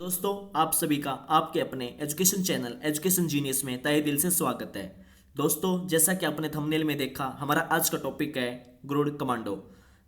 दोस्तों, आप सभी का आपके अपने एजुकेशन चैनल एजुकेशन जीनियस में तहे दिल से स्वागत है। दोस्तों, जैसा कि आपने थंबनेल में देखा, हमारा आज का टॉपिक है ग्रुड कमांडो।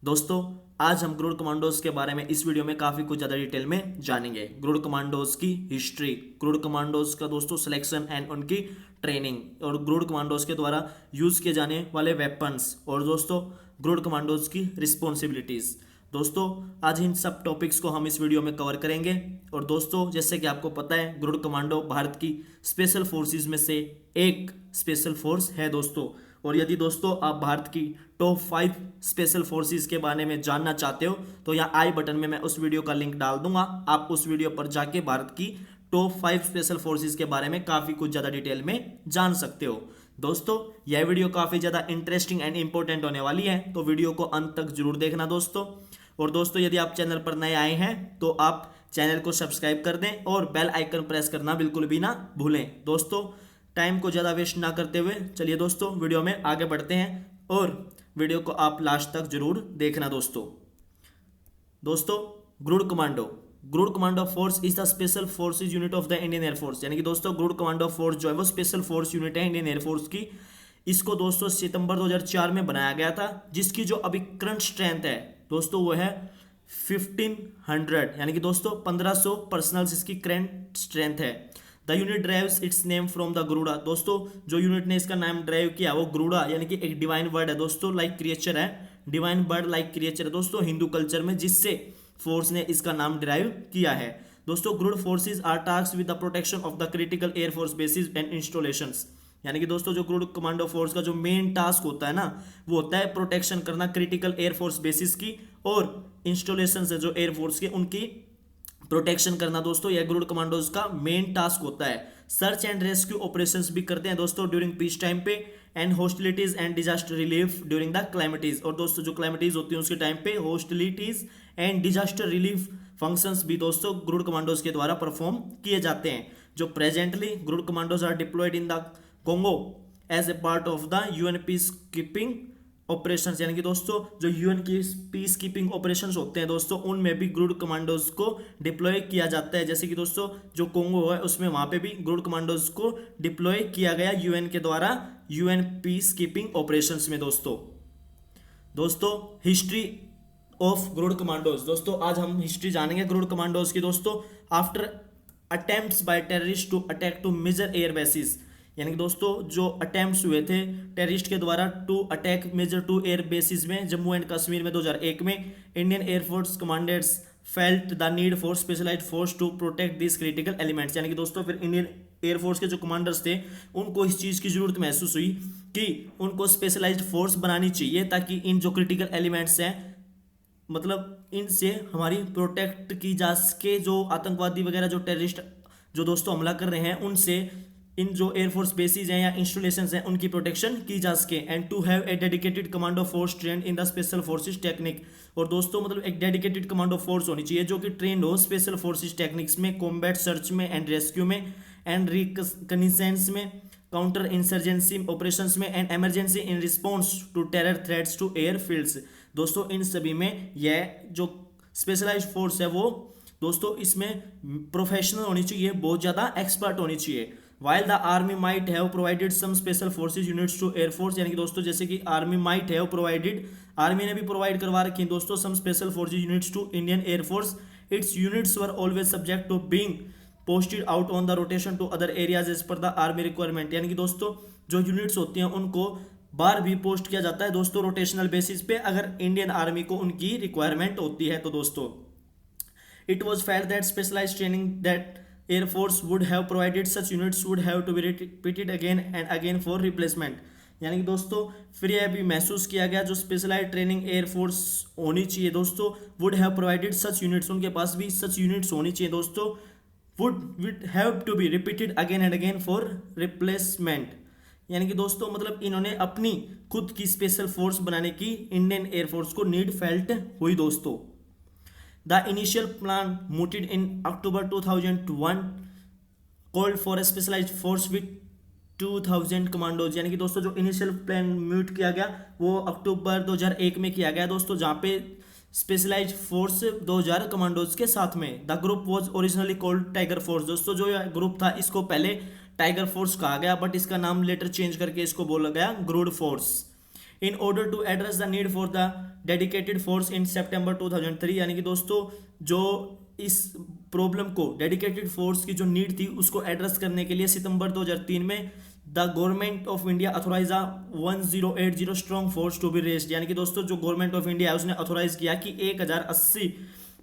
दोस्तों, आज हम ग्रुड कमांडोज के बारे में इस वीडियो में काफ़ी कुछ ज़्यादा डिटेल में जानेंगे। ग्रुड कमांडोज की हिस्ट्री, ग्रुड कमांडोज का दोस्तों सिलेक्शन एंड उनकी ट्रेनिंग, और ग्रुड कमांडोज के द्वारा यूज़ किए जाने वाले वेपन्स, और दोस्तों ग्रुड कमांडोज की रिस्पॉन्सिबिलिटीज़। दोस्तों, आज इन सब टॉपिक्स को हम इस वीडियो में कवर करेंगे। और दोस्तों, जैसे कि आपको पता है, ग्रुड कमांडो भारत की स्पेशल फोर्सेस में से एक स्पेशल फोर्स है दोस्तों। और यदि दोस्तों आप भारत की टॉप 5 स्पेशल फोर्सेस के बारे में जानना चाहते हो तो यहाँ आई बटन में मैं उस वीडियो का लिंक डाल दूंगा। आप उस वीडियो पर जाके भारत की टॉप 5 स्पेशल फोर्सेस के बारे में काफ़ी कुछ ज़्यादा डिटेल में जान सकते हो। दोस्तों, यह वीडियो काफ़ी ज़्यादा इंटरेस्टिंग एंड इंपॉर्टेंट होने वाली है, तो वीडियो को अंत तक जरूर देखना दोस्तों। और दोस्तों, यदि आप चैनल पर नए आए हैं तो आप चैनल को सब्सक्राइब कर दें और बेल आइकन प्रेस करना बिल्कुल भी ना भूलें। दोस्तों, टाइम को ज़्यादा वेस्ट ना करते हुए चलिए दोस्तों वीडियो में आगे बढ़ते हैं, और वीडियो को आप लास्ट तक जरूर देखना दोस्तों। दोस्तों, Garud commando force is the special forces unit of the Indian air force. यानी कि दोस्तों ग्रुड कमांडो फोर्स जो है वो स्पेशल फोर्स यूनिट है इंडियन एयरफोर्स की। इसको दोस्तों सितंबर 2004 में बनाया गया था, जिसकी जो अभी करंट स्ट्रेंथ है दोस्तों वो है 1500, यानी कि दोस्तों 1500 पर्सनल्स इसकी करंट स्ट्रेंथ है। The unit drives it's name from the Garuda. दोस्तों, जो यूनिट ने इसका नाम ड्राइव किया वो गरुड़ा, यानी कि एक डिवाइन बर्ड है दोस्तों, लाइक क्रिएचर है, डिवाइन बर्ड लाइक क्रिएचर है दोस्तों हिंदू कल्चर में, जिससे फोर्स ने इसका नाम डिराइव किया है। दोस्तों, Garud forces are tasked with the protection of the critical air force bases and installations. यानी कि दोस्तों जो ग्रुड कमांडो फोर्स का जो मेन टास्क होता है ना, वो होता है प्रोटेक्शन करना क्रिटिकल एयरफोर्स बेसिस की, और इंस्टॉलेशन है जो एयरफोर्स के उनकी प्रोटेक्शन करना दोस्तों, यह ग्रुड कमांडोज का मेन टास्क होता है। सर्च एंड रेस्क्यू ऑपरेशंस भी करते हैं दोस्तों ड्यूरिंग पीस टाइम पे, and hostilities and disaster relief during the calamities. और दोस्तों जो क्लाइमेटीज होती है उसके टाइम पे hostilities and disaster relief functions भी दोस्तों ग्रुड कमांडोज के द्वारा परफॉर्म किए जाते हैं। जो presently Garud commandos are deployed in the Congo as a part of the UN peace keeping operations. यानी कि दोस्तों जो यूएन की पीस कीपिंग ऑपरेशंस होते हैं दोस्तों, उनमें भी ग्रुड कमांडोज को डिप्लॉय किया जाता है। जैसे कि दोस्तों जो कोंगो है उसमें वहां पे भी ग्रुड कमांडोज को डिप्लॉय किया गया यूएन के द्वारा, यूएन पीस कीपिंग ऑपरेशंस में दोस्तों हिस्ट्री ऑफ ग्रुड कमांडोज। दोस्तों आज हम हिस्ट्री जानेंगे ग्रुड कमांडोज की दोस्तों। After attempts by terrorist to attack two major air bases, यानी कि दोस्तों जो अटेम्प्ट्स हुए थे टेररिस्ट के द्वारा to attack major 2 air bases में जम्मू एंड कश्मीर में 2001 में, Indian Air Force commanders felt the need for specialised force to protect this critical elements. यानी कि दोस्तों फिर इंडियन एयरफोर्स के जो कमांडर्स थे उनको इस चीज़ की जरूरत महसूस हुई कि उनको स्पेशलाइज्ड फोर्स बनानी चाहिए, ताकि इन जो क्रिटिकल एलिमेंट्स हैं, मतलब इनसे हमारी प्रोटेक्ट की जा सके, जो आतंकवादी वगैरह जो टेररिस्ट जो दोस्तों हमला कर रहे हैं उनसे इन जो एयरफोर्स बेसिस हैं या इंस्टॉलेशन हैं उनकी प्रोटेक्शन की जा सके। And to have a dedicated commando force trained in the special forces technique. और दोस्तों मतलब एक डेडिकेटेड कमांडो फोर्स होनी चाहिए जो कि ट्रेंड हो स्पेशल फोर्सेस टेक्निक्स में, कॉम्बैट सर्च में एंड रेस्क्यू में, एंड रिकनेसेंस में, काउंटर इंसर्जेंसी ऑपरेशंस में, and emergency in response to terror threats to air fields. दोस्तों इन सभी में यह जो स्पेशलाइज्ड फोर्स है वो दोस्तों इसमें प्रोफेशनल होनी चाहिए, बहुत ज़्यादा एक्सपर्ट होनी चाहिए। While the army might have provided some special forces units to air force, यानी कि दोस्तों जैसे कि army might have provided, army ने भी प्रोवाइड करवा रखी हैं दोस्तों some special forces units to Indian Air Force, its units were always subject to being posted out on the rotation to other areas as per the army requirement। यानी कि दोस्तों जो यूनिट्स होती हैं उनको बार भी पोस्ट किया जाता है दोस्तों रोटेशनल बेसिस पे, अगर इंडियन आर्मी को उनकी रिक्वायरमेंट होती है तो दोस्तों it was felt that specialised training that Air Force would have provided such units would have to be repeated again and again for replacement। यानी कि दोस्तों फिर यह भी महसूस किया गया जो स्पेशलाइज्ड ट्रेनिंग एयरफोर्स होनी चाहिए दोस्तों, would have provided such units, उनके पास भी such units होनी चाहिए दोस्तों, would have to be repeated again and again for replacement। यानी कि दोस्तों मतलब इन्होंने अपनी खुद की स्पेशल फोर्स बनाने की इंडियन एयरफोर्स को नीड फेल्ट हुई दोस्तों। The initial plan mooted in October 2001 called for a specialized force with 2000 commandos। यानी कि दोस्तों जो इनिशियल प्लान म्यूट किया गया वो अक्टूबर 2001 में किया गया दोस्तों, जहाँ पे स्पेशलाइज्ड फोर्स 2000 कमांडोज के साथ में। The group was originally called tiger force. दोस्तों जो यह ग्रुप था इसको पहले टाइगर फोर्स कहा गया, बट इसका नाम लेटर चेंज करके इसको बोला गया Garud force. In order to address the need for the dedicated force in सितंबर 2003, यानी कि दोस्तों जो इस प्रॉब्लम को, डेडिकेटेड फोर्स की जो नीड थी उसको एड्रेस करने के लिए सितंबर 2003 में the government of India authorise 1080 strong force to be raised, यानी कि दोस्तों जो गवर्नमेंट ऑफ इंडिया है उसने अथोराइज किया कि 1080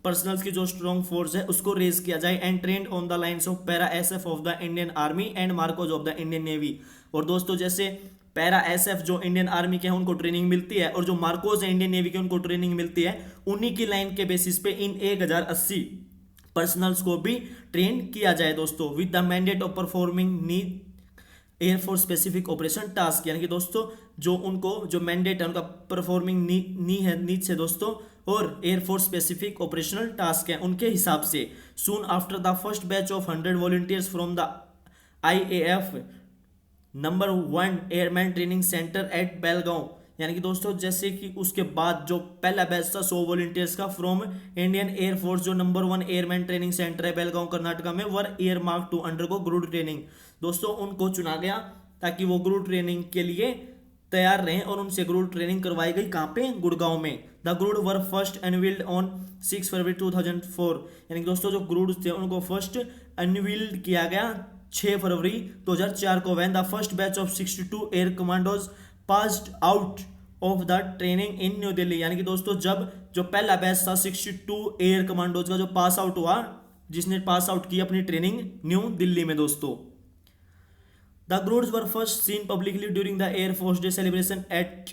पर्सनल्स की जो स्ट्रॉन्ग फोर्स है उसको रेज किया जाए and trend on the lines of para SF of the Indian army and Marcos of the Indian navy. और दोस्तों जैसे पैरा एसएफ जो इंडियन आर्मी के हैं उनको ट्रेनिंग मिलती है और जो मार्कोज है इंडियन नेवी के उनको ट्रेनिंग मिलती है, उन्हीं की लाइन के बेसिस पे इन 1080 पर्सनल्स को भी ट्रेन किया जाए दोस्तों, with the mandate of performing need air force specific operation task, यानी कि दोस्तों जो उनको जो मैंडेट है उनका परफॉर्मिंग नीड से दोस्तों और एयरफोर्स स्पेसिफिक ऑपरेशनल टास्क है उनके हिसाब से। Soon after the first batch of 100 volunteers from the IAF number 1 airman training centre at Belgaum, यानी कि दोस्तों जैसे कि उसके बाद जो पहला बैच था 100 वॉलंटियर्स का फ्रॉम इंडियन एयरफोर्स जो नंबर 1 एयरमैन ट्रेनिंग सेंटर है बेलगांव कर्नाटका में, were earmarked to undergo Garud training. दोस्तों उनको चुना गया ताकि वो ग्रुड ट्रेनिंग के लिए तैयार रहें और उनसे ग्रुड ट्रेनिंग करवाई गई कहाँ पे, गुड़गांव में। The Garud were first unveiled on 6 February 2004, यानी कि दोस्तों जो ग्रुड थे उनको फर्स्ट अनवील्ड किया गया 6 फरवरी 2004 को, when the first batch of 62 air commandos passed out of the training in new Delhi, यानी कि दोस्तों जब जो पहला बैच था 62 एयर कमांडोज का जो पास आउट हुआ, जिसने पास आउट की अपनी ट्रेनिंग न्यू दिल्ली में दोस्तों। The Garuds were first seen publicly during the air force day celebration at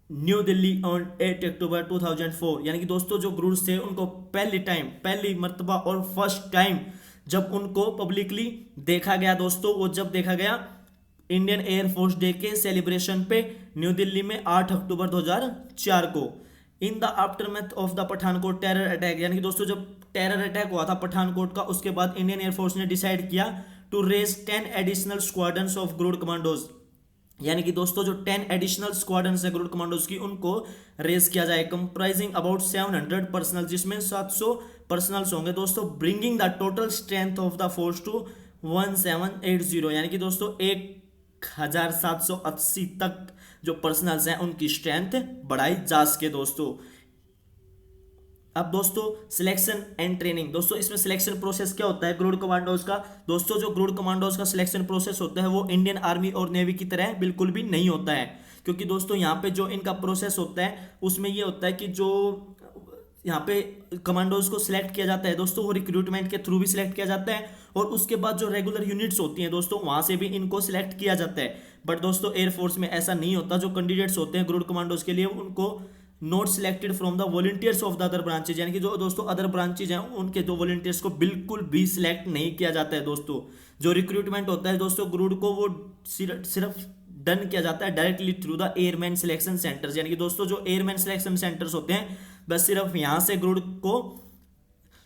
new Delhi on 8 October 2004, यानी कि दोस्तों जो ग्रुड्स थे उनको पहली मर्तबा और फर्स्ट टाइम जब उनको पब्लिकली देखा गया दोस्तों, वो जब देखा गया इंडियन एयरफोर्स डे के सेलिब्रेशन पे न्यू दिल्ली में 8 अक्टूबर 2004 को। In the aftermath of the Pathankot terror attack, यानी कि दोस्तों जब टेरर अटैक हुआ था पठानकोट का, उसके बाद इंडियन एयरफोर्स ने डिसाइड किया to raise 10 additional squadrons of Garud commandos, यानी कि दोस्तों जो 10 एडिशनल स्क्वाड्रन्स है ग्रुड कमांडोज की उनको रेज किया जाए, कंप्राइजिंग अबाउट 700 पर्सनल, जिसमें 700 पर्सनल्स होंगे दोस्तों, bringing the total strength of the force to 1780, यानी कि दोस्तों 1780 तक जो पर्सनल्स हैं उनकी स्ट्रेंथ बढ़ाई जा सके दोस्तों। अब दोस्तों सिलेक्शन एंड ट्रेनिंग, दोस्तों इसमें सिलेक्शन प्रोसेस क्या होता है ग्रुड कमांडोज का। दोस्तों जो ग्रुड कमांडोज का सिलेक्शन प्रोसेस होता है वो इंडियन आर्मी और नेवी की तरह बिल्कुल भी नहीं होता है, क्योंकि दोस्तों यहाँ पे जो इनका प्रोसेस होता है उसमें ये होता है कि जो यहाँ पे कमांडोज को सिलेक्ट किया जाता है दोस्तों वो रिक्रूटमेंट के थ्रू भी सिलेक्ट किया जाता है, और उसके बाद जो रेगुलर यूनिट्स होती हैं दोस्तों वहाँ से भी इनको सिलेक्ट किया जाता है। बट दोस्तों एयरफोर्स में ऐसा नहीं होता, जो कैंडिडेट्स होते हैं ग्रुड कमांडोज के लिए उनको not selected from the volunteers of the other branches, यानी कि जो दोस्तों अदर ब्रांचेज हैं उनके जो वॉलंटियर्स को बिल्कुल भी सिलेक्ट नहीं किया जाता है दोस्तों। जो रिक्रूटमेंट होता है दोस्तों ग्रुड को वो सिर्फ डन किया जाता है directly through the airman selection centres, यानी कि दोस्तों जो एयरमैन सिलेक्शन सेंटर्स होते हैं बस सिर्फ यहाँ से ग्रुड को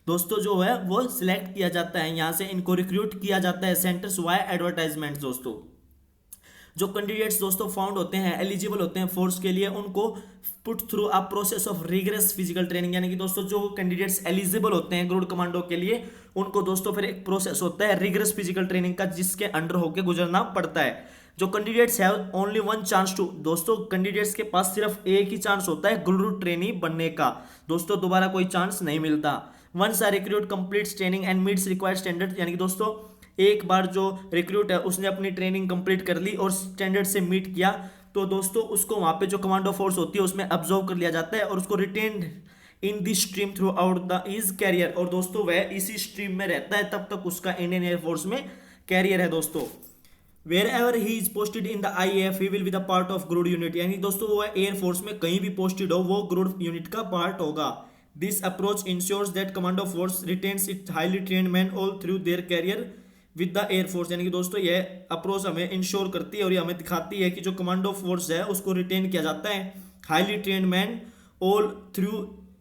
दोस्तों जो है वो सिलेक्ट किया जाता है, यहाँ से इनको रिक्रूट किया जाता है सेंटर्स वाया एडवर्टाइजमेंट दोस्तों। जो कैंडिडेट्स दोस्तों फाउंड होते हैं एलिजिबल होते हैं फोर्स के लिए उनको put through a process of rigorous physical training, यानी कि दोस्तों जो कैंडिडेट्स एलिजिबल होते हैं ग्रुड कमांडो के लिए उनको दोस्तों फिर एक प्रोसेस होता है रिगरस फिजिकल ट्रेनिंग का, जिसके अंडर होकर गुजरना पड़ता है। जो candidates have only 1 chance to, दोस्तों कैंडिडेट्स के पास सिर्फ एक ही चांस होता है ग्रुड ट्रेनी बनने का दोस्तों, दोबारा कोई चांस नहीं मिलता। Once a recruit completes training and meets required standard, यानी कि दोस्तों एक बार जो रिक्रूट है उसने अपनी ट्रेनिंग कंप्लीट कर ली और स्टैंडर्ड से मीट किया तो दोस्तों उसको वहाँ पे जो कमांडो फोर्स होती है उसमें ऑब्जर्व कर लिया जाता है और उसको retained in the stream throughout the his career, और दोस्तों वह इसी स्ट्रीम में रहता है तब तक उसका इंडियन एयरफोर्स में कैरियर है दोस्तों। Wherever he is posted in the IAF he will be the part of Garud unit, यानी दोस्तों वो एयरफोर्स में कहीं भी पोस्टेड हो वो ग्रुड यूनिट का पार्ट होगा। This approach ensures that commando force retains its highly trained man all through their career with the Air Force, यानी कि दोस्तों यह अप्रोच हमें इंश्योर करती है और ये हमें दिखाती है कि जो कमांडो फोर्स है उसको रिटेन किया जाता है highly trained man all through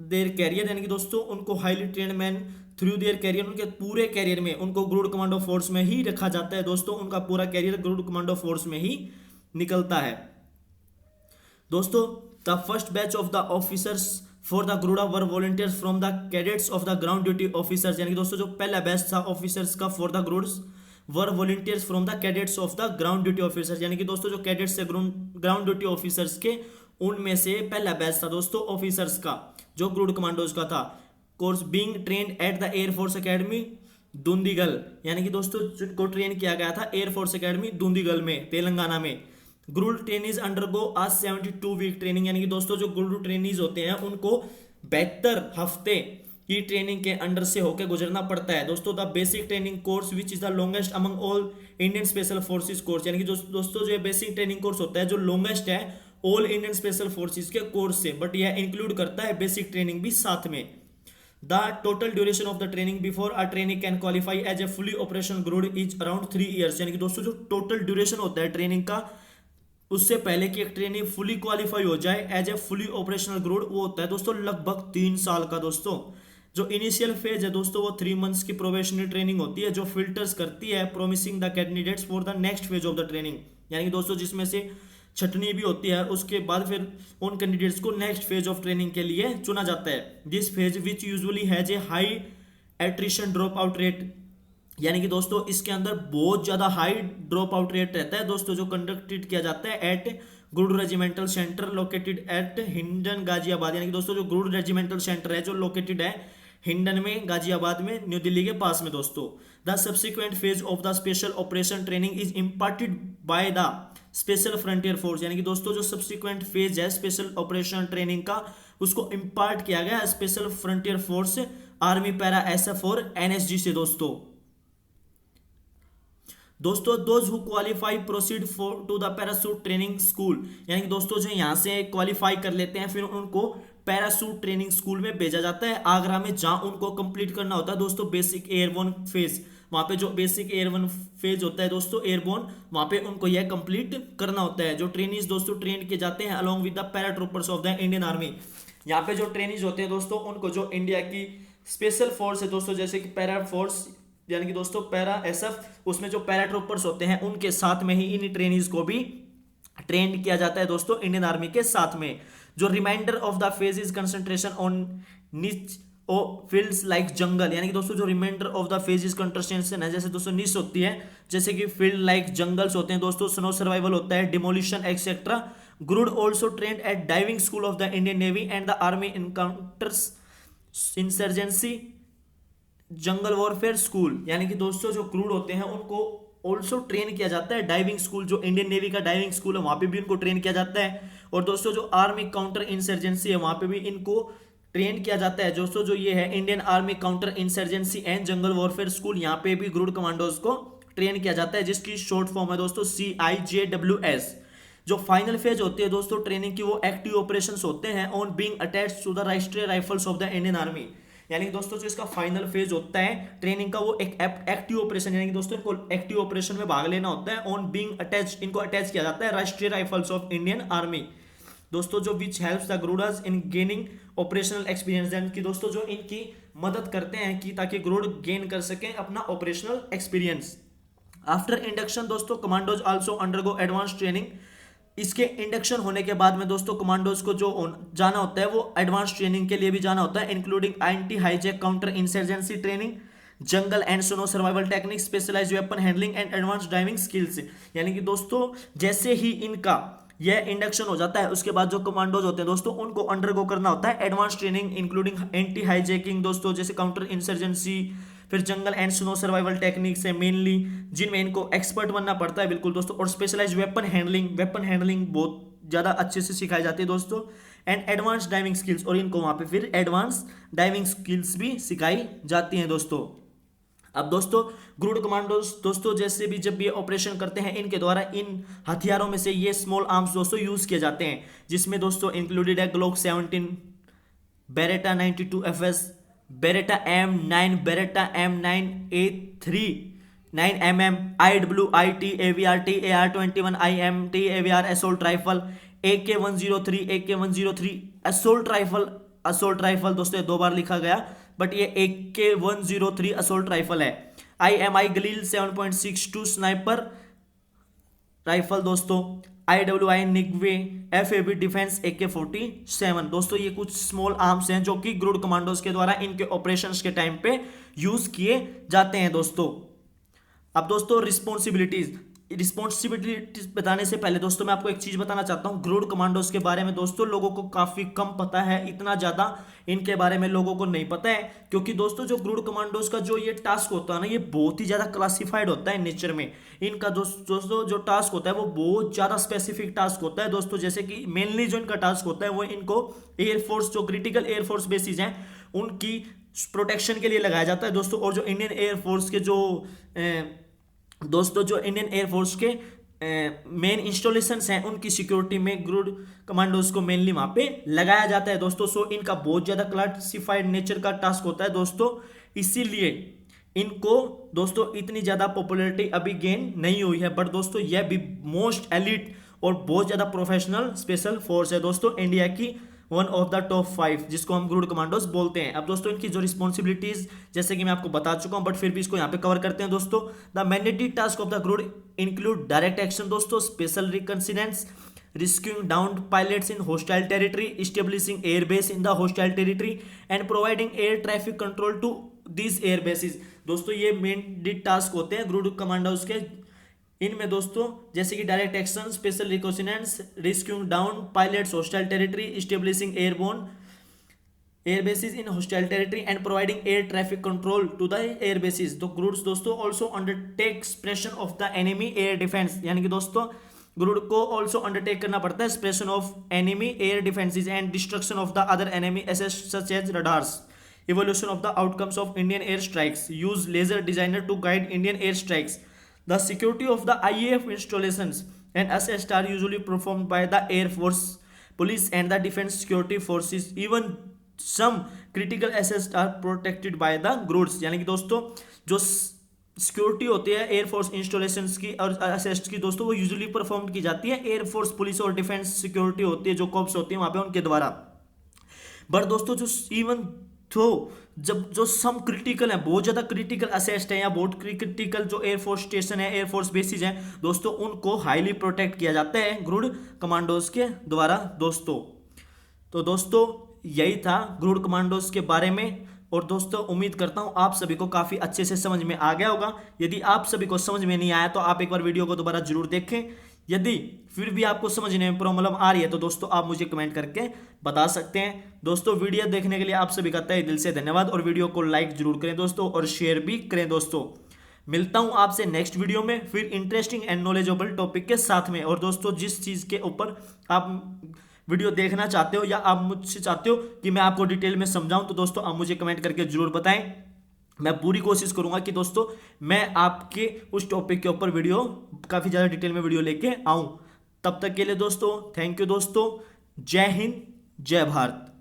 their career, यानी कि दोस्तों उनको highly trained man through their career उनके पूरे कैरियर में उनको ग्रुड कमांडो फोर्स में ही रखा जाता है दोस्तों, उनका पूरा कैरियर ग्रुड कमांडो फोर्स में ही निकलता है दोस्तों। The first batch of the officers for the Garuda were volunteers from the cadets of the ground duty officers, यानी कि दोस्तों जो पहला बैच था ऑफिसर्स का for the Garuds were volunteers from the cadets of the ground duty officers, यानी कि दोस्तों जो कैडेट्स है ग्राउंड ड्यूटी ऑफिसर्स के, उनमें से पहला बैच था दोस्तों ऑफिसर्स का जो गरुड़ कमांडोज का था। Course being trained at the air force academy Dundigal, यानी कि दोस्तों जिनको ट्रेन किया गया था एयरफोर्स एकेडमी दुंदीगल में, तेलंगाना में। गुरुड़ ट्रेनीज अंडरगो आज 72 वीक ट्रेनिंग, यानी कि दोस्तों जो गुरुड़ ट्रेनीज होते हैं उनको 72 हफ्ते की ट्रेनिंग के अंडर से होकर गुजरना पड़ता है दोस्तों। The basic training course which is the longest among all Indian special forces course, यानी कि दोस्तों जो बेसिक ट्रेनिंग कोर्स होता है जो लॉन्गेस्ट है ऑल इंडियन स्पेशल फोर्सेज के कोर्स से, बट यह इंक्लूड करता है बेसिक ट्रेनिंग भी साथ में। The total duration of the training before a training can qualify as a fully operational Garud is around 3 years, यानी कि दोस्तों जो टोटल ड्यूरेशन होता है ट्रेनिंग का उससे पहले कि एक ट्रेनिंग फुली क्वालिफाई हो जाए as a fully operational Garud, वो होता है दोस्तों लगभग 3 साल का दोस्तों। जो इनिशियल फेज है दोस्तों वो 3 मंथ्स की प्रोबेशनरी ट्रेनिंग होती है जो फिल्टर्स करती है promising the candidates for the next phase of the training, यानी कि दोस्तों जिसमें से छटनी भी होती है, उसके बाद फिर उन कैंडिडेट्स को नेक्स्ट फेज ऑफ ट्रेनिंग के लिए चुना जाता है। This phase which usually has a high attrition drop out rate, यानी कि दोस्तों इसके अंदर बहुत ज्यादा हाई ड्रॉप आउट रेट रहता है दोस्तों, जो कंडक्टेड किया जाता है at Garud regimental centre located at Hindon Ghaziabad, यानी कि दोस्तों जो गुरुड़ रेजिमेंटल सेंटर है जो लोकेटेड है हिंडन में गाजियाबाद में न्यू दिल्ली के पास में दोस्तों। The subsequent phase of the special operation training is imparted by the special frontier force, यानी कि दोस्तों जो सब्सिक्वेंट फेज है स्पेशल ऑपरेशन ट्रेनिंग का उसको इम्पार्ट किया गया special frontier force army para SF और एनएसजी से दोस्तों। Those who qualify proceed for to the parachute training school, यानी कि दोस्तों जो यहां से क्वालिफाई कर लेते हैं फिर उनको पैरासूट ट्रेनिंग स्कूल में भेजा जाता है आगरा में, जहां उनको कंप्लीट करना होता है दोस्तों बेसिक एयरबोर्न फेज। वहां पे जो बेसिक एयरबोर्न फेज होता है दोस्तों एयरबोर्न, वहां पे उनको यह कंप्लीट करना होता है। जो ट्रेनीज दोस्तों ट्रेन किए जाते हैं along with the paratroopers of the Indian army, यहाँ पे जो ट्रेनीज होते हैं दोस्तों उनको जो इंडिया की स्पेशल फोर्स है दोस्तों जैसे कि पैरा फोर्स यानी कि दोस्तों पैरा एसएफ, उसमें जो पैराट्रूपर्स होते हैं उनके साथ में ही इन ट्रेनीज को भी ट्रेन किया जाता है दोस्तों इंडियन आर्मी के साथ में। जो reminder of the phase is concentration on niche ओ फील्ड्स लाइक जंगल, यानी कि दोस्तों जो reminder of the phase is concentration है जैसे दोस्तों निच होती है जैसे कि फील्ड लाइक जंगल्स होते हैं दोस्तों, स्नो सर्वाइवल होता है, demolition etcetera. Garud also trained at diving school of the Indian navy and the army encounters insurgency jungle warfare school, यानी कि दोस्तों जो क्रूड होते हैं उनको ऑल्सो ट्रेन किया जाता है डाइविंग स्कूल, जो इंडियन नेवी का डाइविंग स्कूल है वहां पे भी इनको ट्रेन किया जाता है। और दोस्तों जो आर्मी काउंटर इंसर्जेंसी है वहां पे भी इनको ट्रेन किया जाता है दोस्तों, जो ये है Indian army counter insurgency and jungle warfare school, यहाँ पे भी गरुड़ कमांडोज को ट्रेन किया जाता है जिसकी शॉर्ट फॉर्म है दोस्तों CIJWS। जो फाइनल फेज होती है दोस्तों ट्रेनिंग की वो एक्टिव ऑपरेशंस होते हैं on being attached to the Rashtriya Rifles of the Indian army, यानी कि दोस्तों जो इसका फाइनल फेज होता है ट्रेनिंग का वो एक एक्टिव ऑपरेशन, यानी कि दोस्तों इनको एक्टिव ऑपरेशन में भाग लेना होता है ऑन बीइंग अटैच, इनको अटैच किया जाता है राष्ट्रीय राइफल्स ऑफ इंडियन आर्मी दोस्तों, जो which helps the Garudas in gaining operational experience, यानी कि दोस्तों जो इनकी मदद करते हैं कि ताकि गरुड़ गेन कर सकें अपना ऑपरेशनल एक्सपीरियंस। आफ्टर इंडक्शन दोस्तों commandos also undergo advance training, इसके इंडक्शन होने के बाद में दोस्तों कमांडोज को जो जाना होता है वो एडवांस ट्रेनिंग के लिए भी जाना होता है, including anti hijack counter insurgency training, jungle and snow survival technique, specialised weapon handling and advance driving skills, यानी कि दोस्तों जैसे ही इनका यह इंडक्शन हो जाता है उसके बाद जो कमांडोज होते हैं दोस्तों उनको अंडरगो करना होता है advance training including anti hijacking दोस्तों जैसे काउंटर इंसर्जेंसी, फिर जंगल एंड स्नो सर्वाइवल टेक्निक्स है मेनली जिनमें इनको एक्सपर्ट बनना पड़ता है बिल्कुल दोस्तों, और स्पेशलाइज्ड वेपन हैंडलिंग बहुत ज़्यादा अच्छे से सिखाई जाती है दोस्तों, एंड एडवांस डाइविंग स्किल्स, और इनको वहाँ पे फिर एडवांस डाइविंग स्किल्स भी सिखाई जाती हैं दोस्तों। अब दोस्तों गरुड़ कमांडोज दोस्तों जैसे भी जब ये ऑपरेशन करते हैं इनके द्वारा इन हथियारों में से ये स्मॉल आर्म्स दोस्तों यूज किए जाते हैं, जिसमें दोस्तों इंक्लूडेड है Glock 17, Beretta 92FS, Beretta M9, Beretta M9A3 9mm, IWIT, AVRT, AR-21, IMT, AVR assault rifle, AK-103 assault rifle दोस्तों ये 2 बार लिखा गया बट ये AK-103 असोल्ट राइफल है। IMI गलील 7.62 स्नाइपर राइफल दोस्तों, IWI निग्वे, FAB डिफेंस AK-47। दोस्तों ये कुछ स्मॉल आर्म्स हैं जो कि ग्रुड कमांडोज के द्वारा इनके ऑपरेशंस के टाइम पे यूज किए जाते हैं दोस्तों। अब दोस्तों रिस्पॉन्सिबिलिटीज बताने से पहले दोस्तों मैं आपको एक चीज बताना चाहता हूं ग्रुड कमांडोज के बारे में। दोस्तों लोगों को काफी कम पता है, इतना ज्यादा इनके बारे में लोगों को नहीं पता है, क्योंकि दोस्तों जो ग्रुड कमांडोज का जो ये टास्क होता है ना, ये बहुत ही ज्यादा क्लासिफाइड होता है नेचर में। इनका दोस्तों जो टास्क होता है वो बहुत ज्यादा स्पेसिफिक टास्क होता है दोस्तों। जैसे कि मेनली जो इनका टास्क होता है वो इनको एयरफोर्स, जो क्रिटिकल एयरफोर्स बेसिस हैं उनकी प्रोटेक्शन के लिए लगाया जाता है दोस्तों। और जो इंडियन एयरफोर्स के जो इंडियन एयरफोर्स के मेन इंस्टॉलेशंस हैं उनकी सिक्योरिटी में ग्रुड कमांडोज को मेनली वहां पे लगाया जाता है दोस्तों। सो इनका बहुत ज्यादा क्लासिफाइड नेचर का टास्क होता है दोस्तों, इसीलिए इनको दोस्तों इतनी ज्यादा पॉपुलैरिटी अभी गेन नहीं हुई है। बट दोस्तों यह भी मोस्ट एलिट और बहुत ज्यादा प्रोफेशनल स्पेशल फोर्स है दोस्तों, इंडिया की वन ऑफ द टॉप 5 जिसको हम ग्रुड कमांडोज बोलते हैं। अब दोस्तों इनकी जो रिस्पॉन्सिबिलिटीज जैसे कि मैं आपको बता चुका हूं, बट फिर भी इसको यहाँ पे कवर करते हैं दोस्तों। The mandatory task of the Garud include direct action दोस्तों, special reconnaissance, rescuing downed pilots in hostile territory, establishing air base in the hostile territory and providing air traffic control to these air bases। दोस्तों ये main task होते हैं ग्रुड commandos के। इनमें दोस्तों जैसे कि direct action, special recognitions, rescuing down pilots, hostile territory, establishing airborne air bases in hostile territory and providing air traffic control to the air bases. तो ग्रुड्स दोस्तों also undertake suppression of the enemy air defence, यानी कि दोस्तों ग्रुड को also undertake करना पड़ता है suppression of enemy air defences and destruction of the other enemy assets such as radars, evaluation of the outcomes of Indian air strikes, use laser designer to guide Indian air strikes. The security of the IAF installations and assets are usually performed by the Air Force, Police and the Defense Security Forces. Even some critical assets are protected by the GRUDs। यानी कि दोस्तों जो security होती है air force installations की और assets की दोस्तों वो यूजुअली परफॉर्म की जाती है एयरफोर्स, पुलिस और डिफेंस सिक्योरिटी होती है, जो कॉप्स होती है वहां पे उनके द्वारा। बट दोस्तों जो इवन तो जब जो सम क्रिटिकल है, बहुत ज्यादा क्रिटिकल असेट्स है या बहुत क्रिटिकल जो एयरफोर्स स्टेशन है, एयरफोर्स बेसिस हैं दोस्तों, उनको हाईली प्रोटेक्ट किया जाता है ग्रुड कमांडोज के द्वारा दोस्तों। तो दोस्तों यही था ग्रुड कमांडोज के बारे में। और दोस्तों उम्मीद करता हूं आप सभी को काफी अच्छे से समझ में आ गया होगा। यदि आप सभी को समझ में नहीं आया तो आप एक बार वीडियो को दोबारा जरूर देखें। यदि फिर भी आपको समझने में प्रॉब्लम आ रही है तो दोस्तों आप मुझे कमेंट करके बता सकते हैं। दोस्तों वीडियो देखने के लिए आप सभी का तहे दिल से धन्यवाद, और वीडियो को लाइक जरूर करें दोस्तों और शेयर भी करें दोस्तों। मिलता हूं आपसे नेक्स्ट वीडियो में फिर इंटरेस्टिंग एंड नॉलेजेबल टॉपिक के साथ में। और दोस्तों जिस चीज के ऊपर आप वीडियो देखना चाहते हो या आप मुझसे चाहते हो कि मैं आपको डिटेल में समझाऊं तो दोस्तों आप मुझे कमेंट करके जरूर बताएं। मैं पूरी कोशिश करूंगा कि दोस्तों मैं आपके उस टॉपिक के ऊपर वीडियो काफी ज्यादा डिटेल में वीडियो लेके आऊं। तब तक के लिए दोस्तों थैंक यू दोस्तों, जय हिंद, जय भारत।